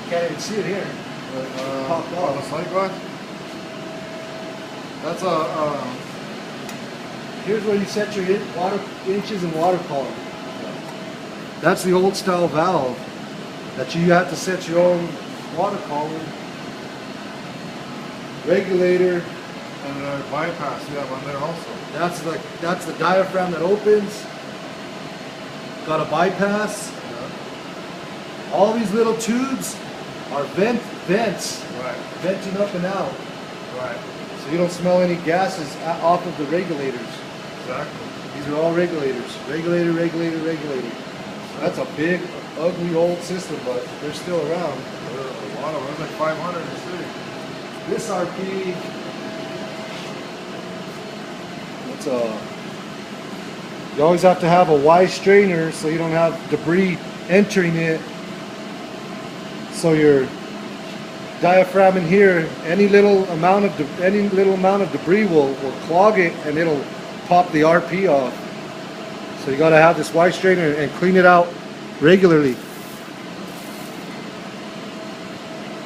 Can't even see it here. Popped on the off. side glass. That's a. Here's where you set your water inches and water column. That's the old style valve that you have to set your own water column, regulator. And a bypass, you have on there also. That's the diaphragm that opens. Got a bypass. Yeah. All these little tubes are vents, Right. venting up and out, Right. so you don't smell any gases off of the regulators. Exactly. These are all regulators. Regulator, regulator, regulator. That's a big, ugly old system, but they're still around. There's a lot of them. There's like 500 in the city. This RP, it's you always have to have a Y strainer so you don't have debris entering it. So your diaphragm in here, any little amount of debris will clog it and it'll pop the RP off. So you got to have this Y strainer and clean it out regularly.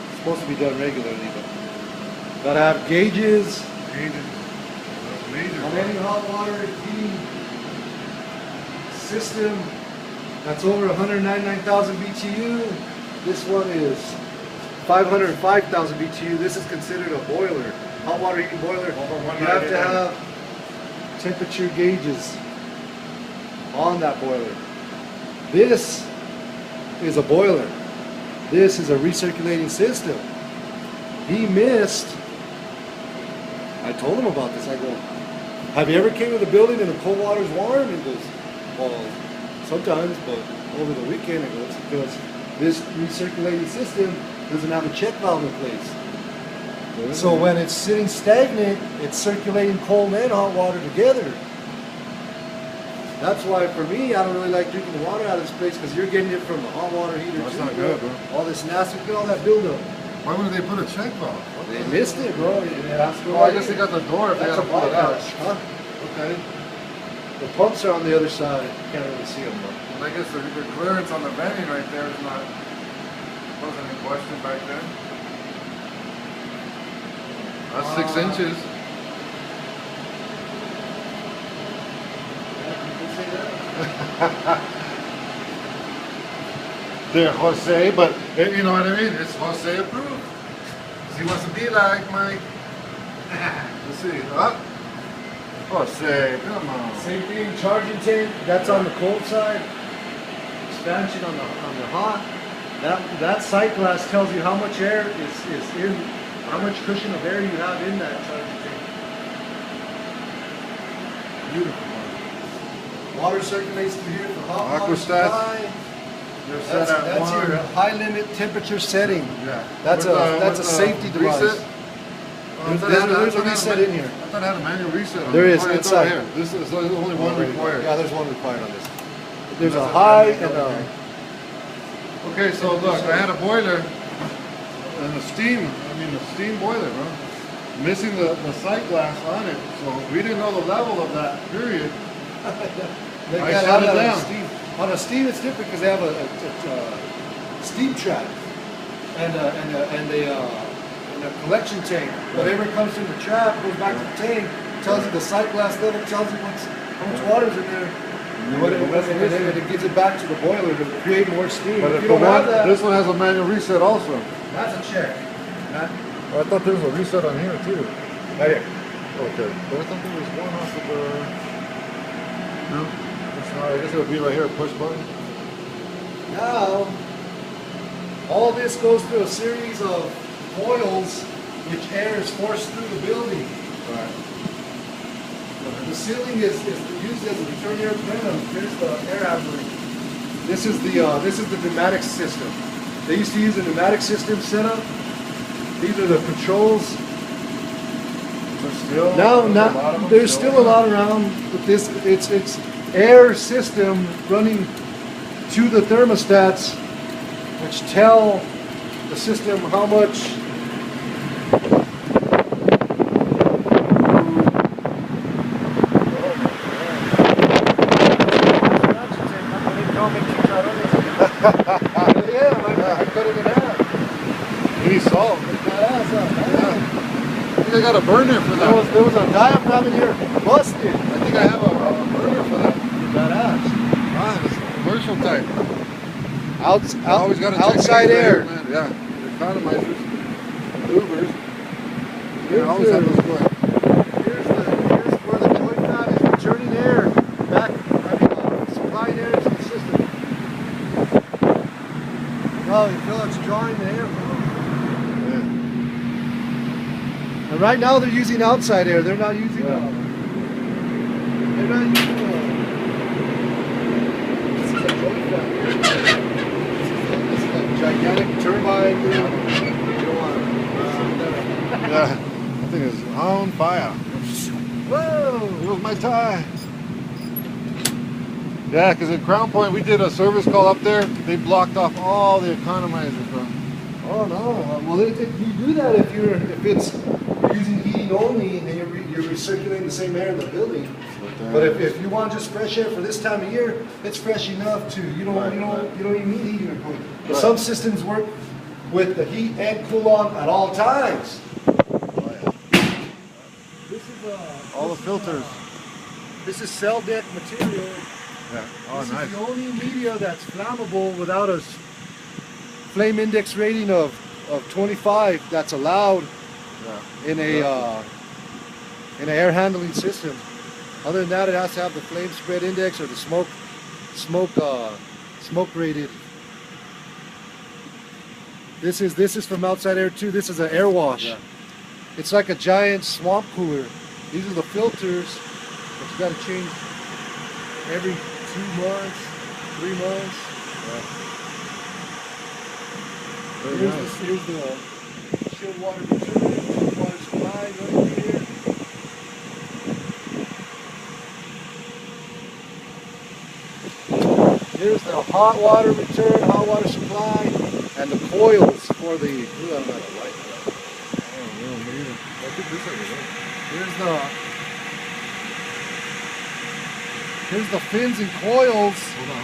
It's supposed to be done regularly, but got to have gauges. Major. That's major. On any hot water heating system that's over 199,000 BTU, this one is 505,000 BTU. This is considered a boiler, hot water heating boiler. You have to have temperature gauges on that boiler. This is a boiler. This is a recirculating system. He missed. I told him about this. I go, have you ever came to the building and the cold water's warm? He goes, well, sometimes, but over the weekend, it goes, because this recirculating system doesn't have a check valve in place. So when it's sitting stagnant, it's circulating cold and hot water together. That's why, for me, I don't really like drinking the water out of this place, because you're getting it from the hot water heater. That's too, not good, bro. All this nasty, look at all that buildup. Why wouldn't they put a check valve? They missed it, bro. It has to go Oh, I right guess in. they got the door if they That's had a to pull it out. bypass, huh? Okay. The pumps are on the other side. Can't really see them, though. I guess the clearance on the venting right there is not, wasn't in question back then. That's 6 inches. They're Jose, but you know what I mean? It's Jose approved. He wants to be like Mike. Let's see. Huh? Jose, come on. Same thing, charging tank. That's on the cold side. Expansion on the hot. That sight glass tells you how much air is in, how much cushion of air you have in that charging tank. Beautiful. Water circulates through here for hot water supply. That's your high limit temperature setting. Yeah. That's a safety device. Reset? There's a reset in here. I thought I had a manual reset on There it. is, Oh, it's inside. over here. This is only one required. Yeah, there's one required on this. There's a high and a... Okay, so look, I had a boiler and a steam boiler, bro. Missing the sight glass on it, so we didn't know the level of that period. They I can't shut have it that down. on steam. On a steam, it's different because they have a steam trap and a collection tank. Whatever comes through the trap goes back to the tank, tells you the sight glass level, tells you how much water's in there. And it gives it back to the boiler to create more steam. But if if you the don't have one, that, this one has a manual reset also. that's a check. Oh, I thought there was a reset on here too. Right here. Okay, but I thought there was one off of the. No, it's not. I guess it would be right here, push button. Now, all this goes through a series of coils which air is forced through the building. Right. The ceiling is used as a return air plenum. Here's the air handling. This is the pneumatic system. They used to use a pneumatic system setup. These are the controls. There's still a lot around, but this it's air system running to the thermostats, which tell the system how much yeah, I cut it in half. Any salt. Badass, Yeah. I think I got a burner for that. There was a diaphragm in here busted. I think I have a burner for that. Badass. Ah, it's commercial type. Always got outside air. Man. Yeah, the economizers, Ubers. Here's Always have those going. Here's where the joint fan is returning air back. Supplying air to the system. Oh, you feel it's drawing the air. Yeah. And right now they're using outside air. They're not using. Yeah. They're not using. This is a joint fan. This is a gigantic turbine. You don't want to. Yeah. That thing is on fire. Whoa! It was my tie. Yeah, because at Crown Point we did a service call up there. They blocked off all the economizers, bro. Oh no! Well, you do that if it's using heating only and you're recirculating the same air in the building. But if you want just fresh air for this time of year, it's fresh enough to you don't even need heating or cooling. But some systems work with the heat and cool on at all times. This is All the filters. This is cell deck material. Yeah. Oh, This nice. is the only media that's flammable without a flame index rating of 25 that's allowed Yeah. in an air handling system. Other than that, it has to have the flame spread index or the smoke rated. This is from outside air too. This is an air wash. Yeah. It's like a giant swamp cooler. These are the filters that you got to change every 2 months, 3 months. Very nice. Here's the chilled water return, chilled water supply right here. Here's the hot water return, hot water supply, and the coils for the. Ooh, I'm not a light. Here's the fins and coils. Hold on.